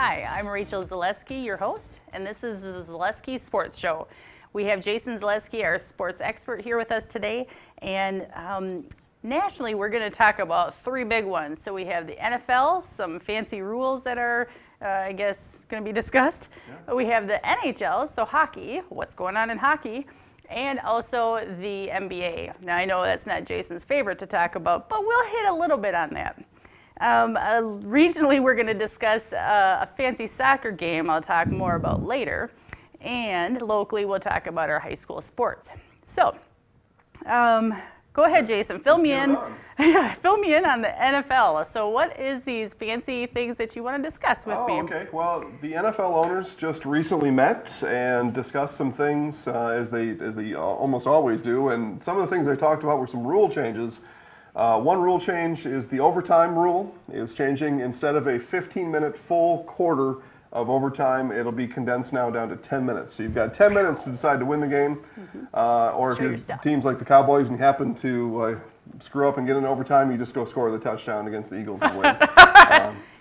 Hi, I'm Rachel Zaleski, your host, and this is the Zaleski Sports Show. We have Jason Zaleski, our sports expert, here with us today, and nationally we're going to talk about three big ones. So we have the NFL, some fancy rules that are, I guess, going to be discussed. Yeah. We have the NHL, so hockey, what's going on in hockey, and also the NBA. Now I know that's not Jason's favorite to talk about, but we'll hit a little bit on that. Regionally, we're going to discuss a fancy soccer game I'll talk more about later. And locally, we'll talk about our high school sports. So, go ahead, Jason. Fill me in on the NFL. So what is these fancy things that you want to discuss with me? Okay. Well, the NFL owners just recently met and discussed some things as they almost always do. And some of the things they talked about were some rule changes. One rule change is the overtime rule is changing. Instead of a 15-minute full quarter of overtime, it'll be condensed now down to 10 minutes. So you've got 10 minutes to decide to win the game. Or if your team's like the Cowboys and you happen to screw up and get in overtime, you just go score the touchdown against the Eagles and win.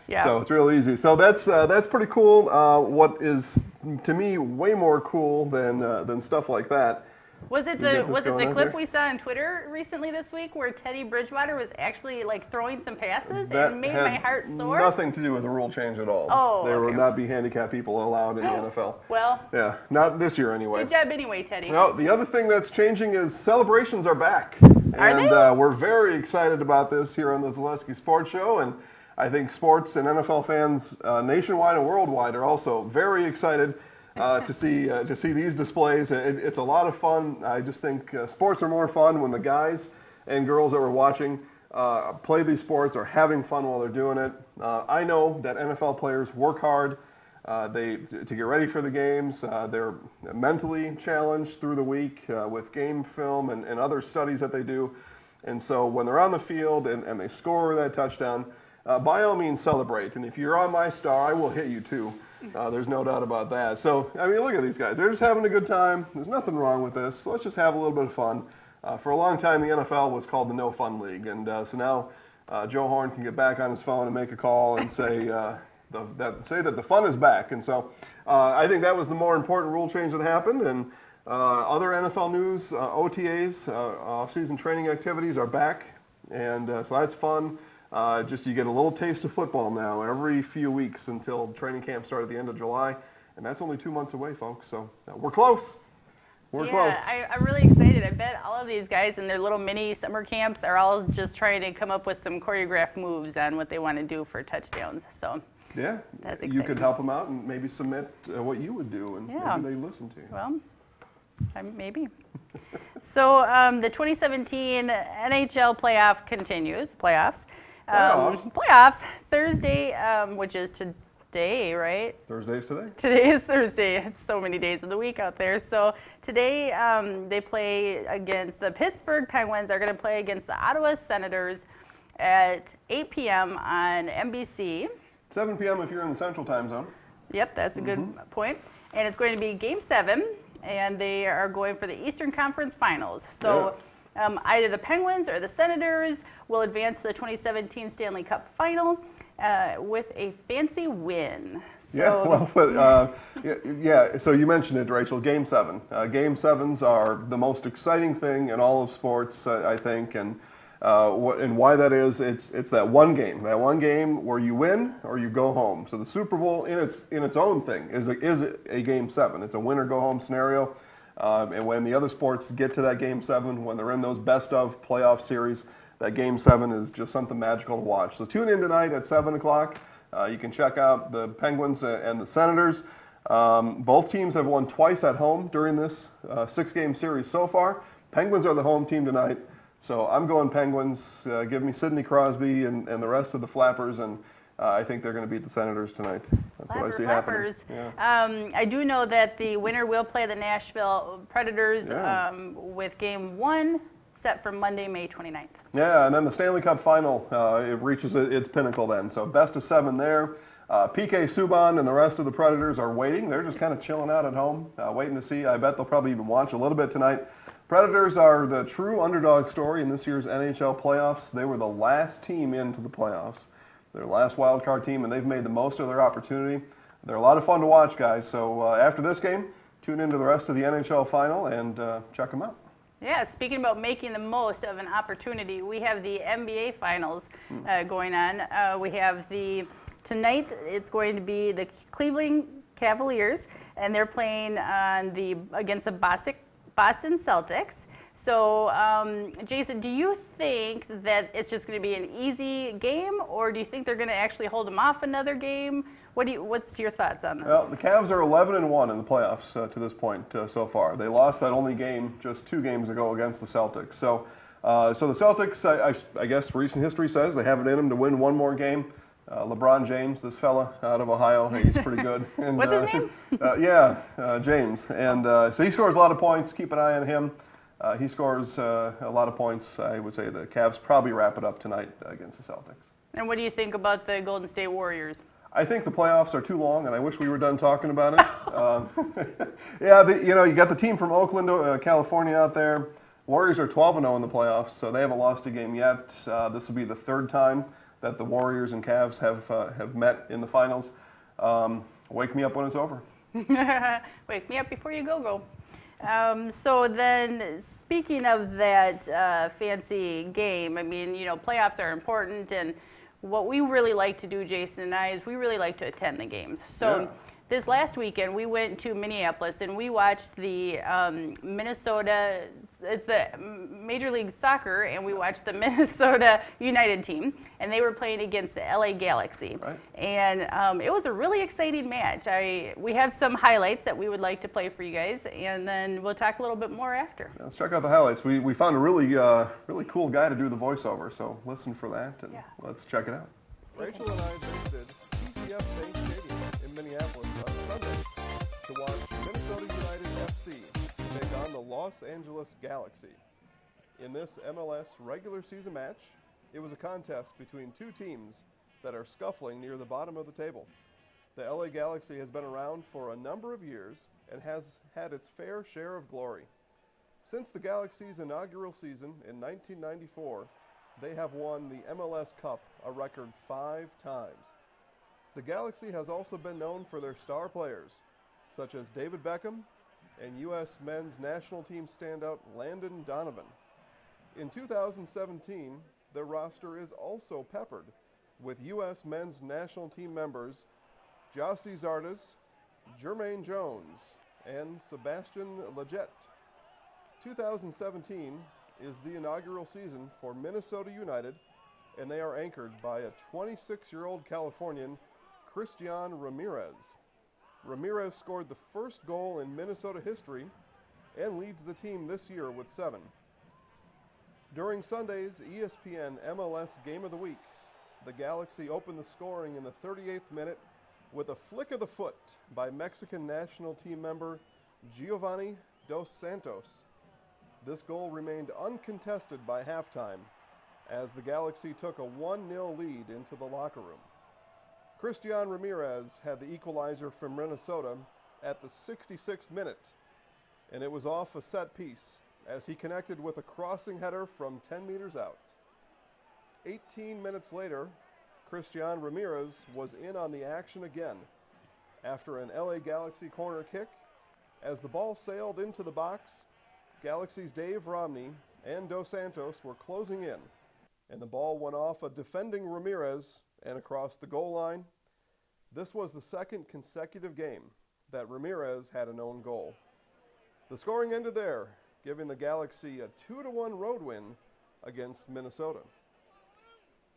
Yeah. So it's real easy. So that's pretty cool. What is, to me, way more cool than stuff like that. Was it the clip we saw on Twitter recently this week where Teddy Bridgewater was actually like throwing some passes and made my heart sore? Nothing to do with the rule change at all. Oh, there will not be handicapped people allowed in the NFL. Well, yeah, not this year anyway. Good job anyway, Teddy. No, the other thing that's changing is celebrations are back. Are they? We're very excited about this here on the Zaleski Sports Show, and I think sports and NFL fans nationwide and worldwide are also very excited to see these displays. It's a lot of fun. I just think sports are more fun when the guys and girls that we're watching play these sports are having fun while they're doing it. I know that NFL players work hard to get ready for the games. They're mentally challenged through the week with game film and other studies that they do. And so when they're on the field and they score that touchdown, by all means celebrate. And if you're on my star, I will hit you too. There's no doubt about that. So, I mean, look at these guys. They're just having a good time. There's nothing wrong with this. So let's just have a little bit of fun. For a long time, the NFL was called the No Fun League. And so now Joe Horn can get back on his phone and make a call and say that the fun is back. And so I think that was the more important rule change that happened. And other NFL news, OTAs, off-season training activities are back. And so that's fun. Just you get a little taste of football now every few weeks until training camp starts at the end of July, and that's only 2 months away, folks. So we're close. We're close. I'm really excited. I bet all of these guys in their little mini summer camps are all just trying to come up with some choreographed moves on what they want to do for touchdowns. So yeah, that's exciting. You could help them out and maybe submit what you would do, and maybe they listen to you. Well, maybe. So the 2017 NHL playoff continues. Playoffs. Playoffs Thursday, which is today, right? Thursday is today. Today is Thursday. It's so many days of the week out there. So today they play against the Pittsburgh Penguins. Are going to play against the Ottawa Senators at 8 p.m. on NBC. 7 p.m. if you're in the Central Time Zone. Yep, that's a good point. And it's going to be Game 7, and they are going for the Eastern Conference Finals. So. Yeah. Either the Penguins or the Senators will advance to the 2017 Stanley Cup Final with a fancy win. So, So you mentioned it, Rachel. Game 7. Game 7s are the most exciting thing in all of sports, I think, and why that is. It's that one game where you win or you go home. So the Super Bowl in its own thing is a Game 7. It's a win or go home scenario. And when the other sports get to that Game 7, when they're in those best-of playoff series, that Game 7 is just something magical to watch. So tune in tonight at 7 o'clock. You can check out the Penguins and the Senators. Both teams have won twice at home during this 6-game series so far. Penguins are the home team tonight. So I'm going Penguins. Give me Sidney Crosby and the rest of the Flappers, and I think they're going to beat the Senators tonight. That's what I see happening. Yeah. I do know that the winner will play the Nashville Predators with Game 1 set for Monday, May 29th. Yeah, and then the Stanley Cup Final, it reaches its pinnacle then. So best of 7 there. PK Subban and the rest of the Predators are waiting. They're just kind of chilling out at home, waiting to see. I bet they'll probably even watch a little bit tonight. Predators are the true underdog story in this year's NHL playoffs. They were the last team into the playoffs. They're the last wild card team, and they've made the most of their opportunity. They're a lot of fun to watch, guys. So after this game, tune into the rest of the NHL final and check them out. Yeah, speaking about making the most of an opportunity, we have the NBA finals going on. We have tonight, it's going to be the Cleveland Cavaliers, and they're playing against the Boston Celtics. So, Jason, do you think that it's just going to be an easy game, or do you think they're going to actually hold them off another game? What's your thoughts on this? Well, the Cavs are 11-1 in the playoffs to this point so far. They lost that only game just 2 games ago against the Celtics. So the Celtics, I guess recent history says they have it in them to win one more game. LeBron James, this fella out of Ohio, he's pretty good. And, What's his name? James. And so he scores a lot of points. Keep an eye on him. He scores a lot of points. I would say the Cavs probably wrap it up tonight against the Celtics. And what do you think about the Golden State Warriors? I think the playoffs are too long, and I wish we were done talking about it. You got the team from Oakland, California out there. Warriors are 12-0 in the playoffs, so they haven't lost a game yet. This will be the 3rd time that the Warriors and Cavs have met in the finals. Wake me up when it's over. Wake me up before you go. So then, speaking of that fancy game, I mean, playoffs are important, and what we really like to do, Jason and I, is we really like to attend the games. So this last weekend, we went to Minneapolis, and we watched the Minnesota, it's the Major League Soccer, and we watched the Minnesota United team, and they were playing against the LA Galaxy. Right. And it was a really exciting match. We have some highlights that we would like to play for you guys, and then we'll talk a little bit more after. Let's check out the highlights. We found a really cool guy to do the voiceover, so listen for that, and let's check it out. Rachel and I visited TCF Bank Stadium in Minneapolis on Sunday to watch Minnesota United FC take on the Los Angeles Galaxy. In this MLS regular season match, it was a contest between 2 teams that are scuffling near the bottom of the table. The LA Galaxy has been around for a number of years and has had its fair share of glory. Since the Galaxy's inaugural season in 1994, they have won the MLS Cup a record 5 times. The Galaxy has also been known for their star players, such as David Beckham and U.S. men's national team standout Landon Donovan. In 2017, their roster is also peppered with U.S. men's national team members Gyasi Zardes, Jermaine Jones, and Sebastian Lletget. 2017 is the inaugural season for Minnesota United, and they are anchored by a 26-year-old Californian, Christian Ramirez. Ramirez scored the first goal in Minnesota history and leads the team this year with 7. During Sunday's ESPN MLS Game of the Week, the Galaxy opened the scoring in the 38th minute with a flick of the foot by Mexican national team member Giovanni Dos Santos. This goal remained uncontested by halftime as the Galaxy took a 1-0 lead into the locker room. Christian Ramirez had the equalizer from Minnesota at the 66th minute, and it was off a set piece as he connected with a crossing header from 10 meters out. 18 minutes later, Christian Ramirez was in on the action again after an LA Galaxy corner kick. As the ball sailed into the box, Galaxy's Dave Romney and Dos Santos were closing in, and the ball went off a defending Ramirez and across the goal line. This was the 2nd consecutive game that Ramirez had an own goal. The scoring ended there, giving the Galaxy a 2-1 road win against Minnesota.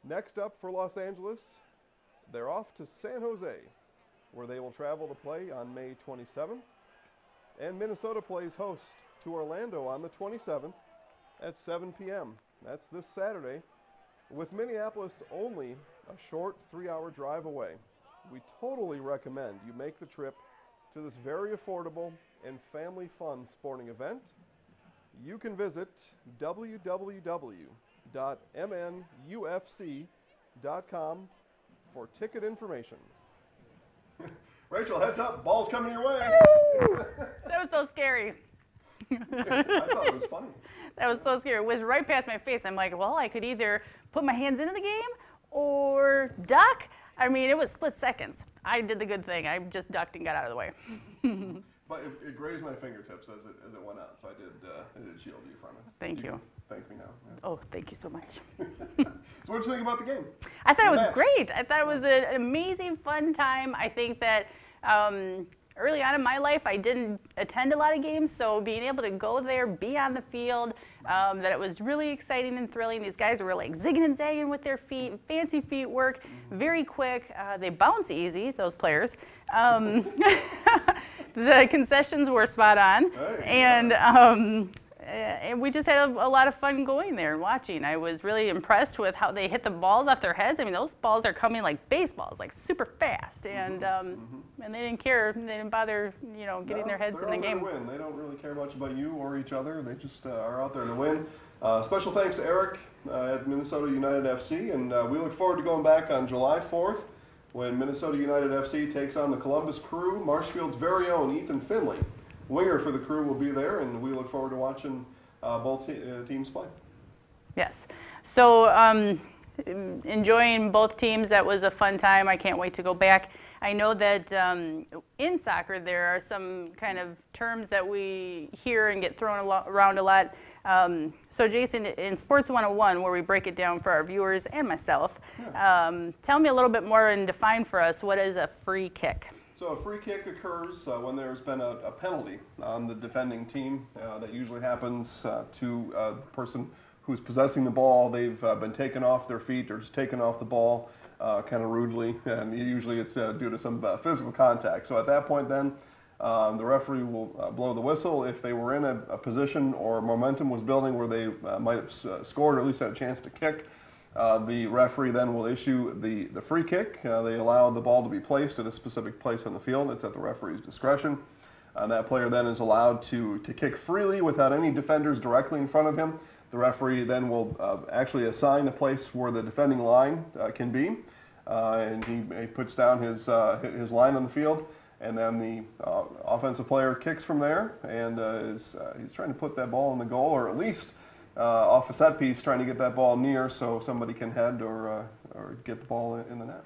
Next up for Los Angeles, they're off to San Jose, where they will travel to play on May 27th, and Minnesota plays host to Orlando on the 27th at 7 p.m. That's this Saturday, with Minneapolis only a short 3-hour drive away. We totally recommend you make the trip to this very affordable and family-fun sporting event. You can visit www.mnufc.com for ticket information. Rachel, heads up, ball's coming your way. That was so scary. I thought it was funny. That was so scary. It was right past my face. I'm like, well, I could either put my hands into the game or duck. I mean, it was split seconds. I did the good thing. I just ducked and got out of the way. But it grazed my fingertips as it went out, so I did shield you from it. Thank you. Thank me now. Yeah. Oh, thank you so much. So what did you think about the game? I thought it was match? great. I thought it was an amazing, fun time. I think that early on in my life, I didn't attend a lot of games, so being able to go there, be on the field, that it was really exciting and thrilling. These guys were like zigging and zagging with their feet, fancy feet work, very quick. They bounce easy, those players. The concessions were spot on, and we just had a lot of fun going there and watching. I was really impressed with how they hit the balls off their heads. I mean, those balls are coming like baseballs, like super fast, and they didn't care. They didn't bother, getting their heads in the game. Win. They don't really care much about you or each other. They just are out there to win. Special thanks to Eric at Minnesota United FC, and we look forward to going back on July 4th when Minnesota United FC takes on the Columbus Crew. Marshfield's very own Ethan Finley, winger for the Crew, will be there, and we look forward to watching both teams play. Yes. So enjoying both teams. That was a fun time. I can't wait to go back. I know that in soccer there are some kind of terms that we hear and get thrown around a lot. So Jason, in Sports 101, where we break it down for our viewers and myself, tell me a little bit more and define for us what is a free kick. So a free kick occurs when there's been a penalty on the defending team. That usually happens to a person who's possessing the ball. They've been taken off their feet or just taken off the ball kind of rudely, and usually it's due to some physical contact. So at that point then, the referee will blow the whistle. If they were in a position or momentum was building where they might have scored or at least had a chance to kick, the referee then will issue the free kick. They allow the ball to be placed at a specific place on the field. It's at the referee's discretion. That player then is allowed to kick freely without any defenders directly in front of him. The referee then will actually assign a place where the defending line can be, and he puts down his line on the field. And then the offensive player kicks from there, and he's trying to put that ball in the goal, or at least off a set piece, trying to get that ball near so somebody can head or get the ball in the net.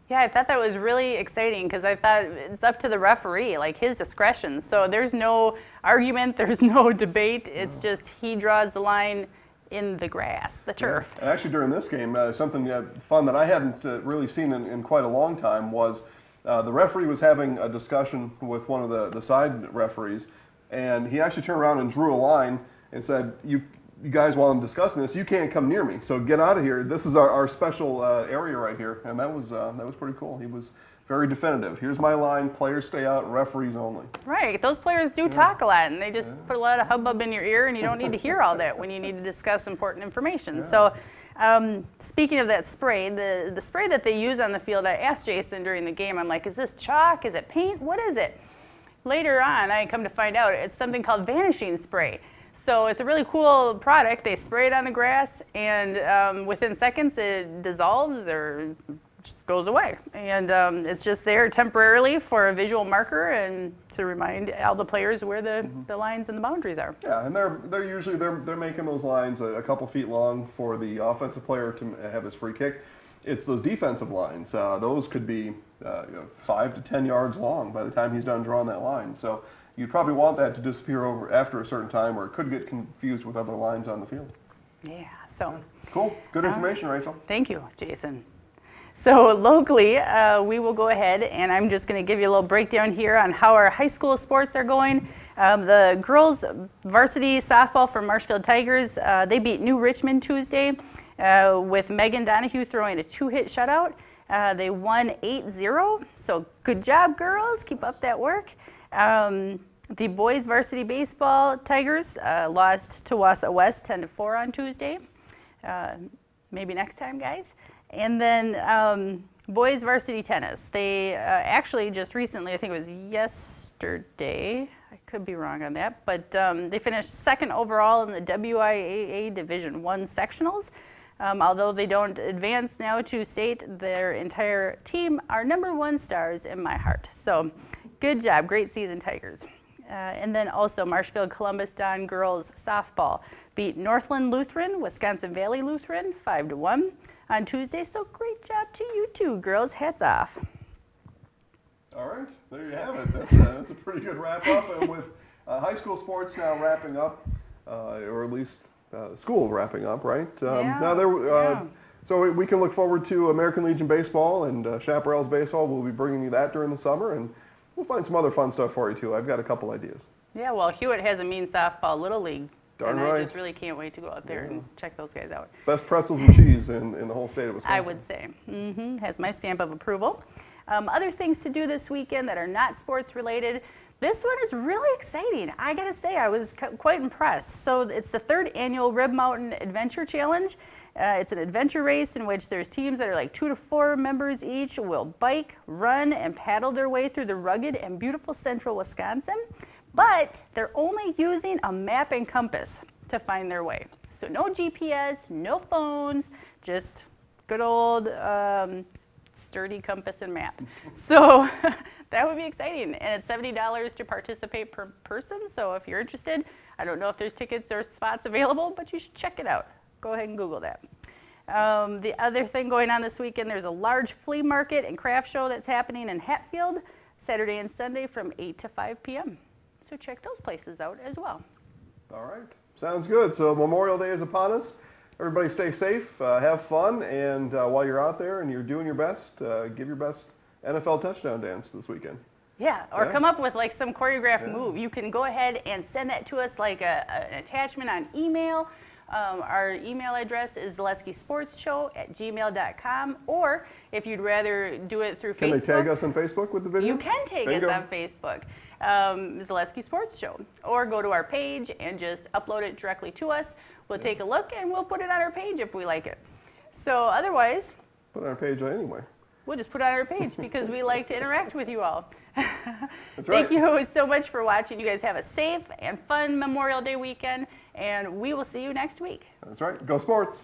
Yeah, I thought that was really exciting because I thought it's up to the referee, like his discretion. So there's no argument, there's no debate. It's just he draws the line in the grass, the turf. Yeah. And actually, during this game, something fun that I hadn't really seen in quite a long time was the referee was having a discussion with one of the side referees, and he actually turned around and drew a line and said, you guys, while I'm discussing this, you can't come near me, so get out of here. This is our special area right here, and that was pretty cool. He was very definitive. Here's my line, players stay out, referees only. Right, those players do talk a lot, and they just put a lot of hubbub in your ear, and you don't need to hear all that when you need to discuss important information. Yeah. So speaking of that spray, the spray that they use on the field, I asked Jason during the game, I'm like, is this chalk, is it paint, what is it? Later on, I come to find out it's something called vanishing spray. So it's a really cool product. They spray it on the grass, and within seconds it dissolves or just goes away. And it's just there temporarily for a visual marker and to remind all the players where the lines and the boundaries are. Yeah, and they're usually making those lines a couple feet long for the offensive player to have his free kick. It's those defensive lines. Those could be 5 to 10 yards long by the time he's done drawing that line. So you'd probably want that to disappear over after a certain time, or it could get confused with other lines on the field. Yeah, so. Cool. Good information, Rachel. Thank you, Jason. So locally, we will go ahead, and I'm just going to give you a little breakdown here on how our high school sports are going. The girls varsity softball for Marshfield Tigers, they beat New Richmond Tuesday with Megan Donahue throwing a 2-hit shutout. They won 8-0, so good job, girls. Keep up that work. The boys varsity baseball Tigers lost to Wausau West 10-4 on Tuesday. Maybe next time, guys. And then boys varsity tennis. They actually just recently, I think it was yesterday, I could be wrong on that, but they finished second overall in the WIAA Division I sectionals. Although they don't advance now to state, their entire team are #1 stars in my heart. So good job, great season, Tigers. And then also Marshfield Columbus Don girls softball beat Northland Lutheran, Wisconsin Valley Lutheran 5-1. on Tuesday. So great job to you two, girls. Hats off. All right, there you have it. That's a pretty good wrap up. And with high school sports now wrapping up, or at least school wrapping up, right? So we can look forward to American Legion baseball and Chaparrals baseball. We'll be bringing you that during the summer, and we'll find some other fun stuff for you too. I've got a couple ideas. Yeah, well, Hewitt has a mean softball little league. Darn and right. I just really can't wait to go out there and check those guys out. Best pretzels and cheese in the whole state of Wisconsin. I would say. Has my stamp of approval. Other things to do this weekend that are not sports related. This one is really exciting. I gotta say, I was quite impressed. So it's the 3rd annual Rib Mountain Adventure Challenge. It's an adventure race in which there's teams that are like 2 to 4 members each will bike, run, and paddle their way through the rugged and beautiful central Wisconsin. But they're only using a map and compass to find their way. So no GPS, no phones, just good old sturdy compass and map. So that would be exciting. And it's $70 to participate per person. So if you're interested, I don't know if there's tickets or spots available, but you should check it out. Go ahead and Google that. The other thing going on this weekend, there's a large flea market and craft show that's happening in Hatfield, Saturday and Sunday from 8 to 5 p.m. So check those places out as well. All right, sounds good. So Memorial Day is upon us. Everybody stay safe, have fun, and while you're out there and you're doing your best, give your best NFL touchdown dance this weekend. Yeah, or come up with like some choreographed move. You can go ahead and send that to us like an attachment on email. Our email address is zaleskisportsshow@gmail.com, or if you'd rather do it through Facebook. Can they tag us on Facebook with the video? You can tag us on Facebook, Zaleski Sports Show, or go to our page and just upload it directly to us. We'll take a look and we'll put it on our page if we like it. So otherwise, put it on our page anyway. We'll just put it on our page because we like to interact with you all. That's right. Thank you so much for watching. You guys have a safe and fun Memorial Day weekend, and we will see you next week. That's right. Go Sports.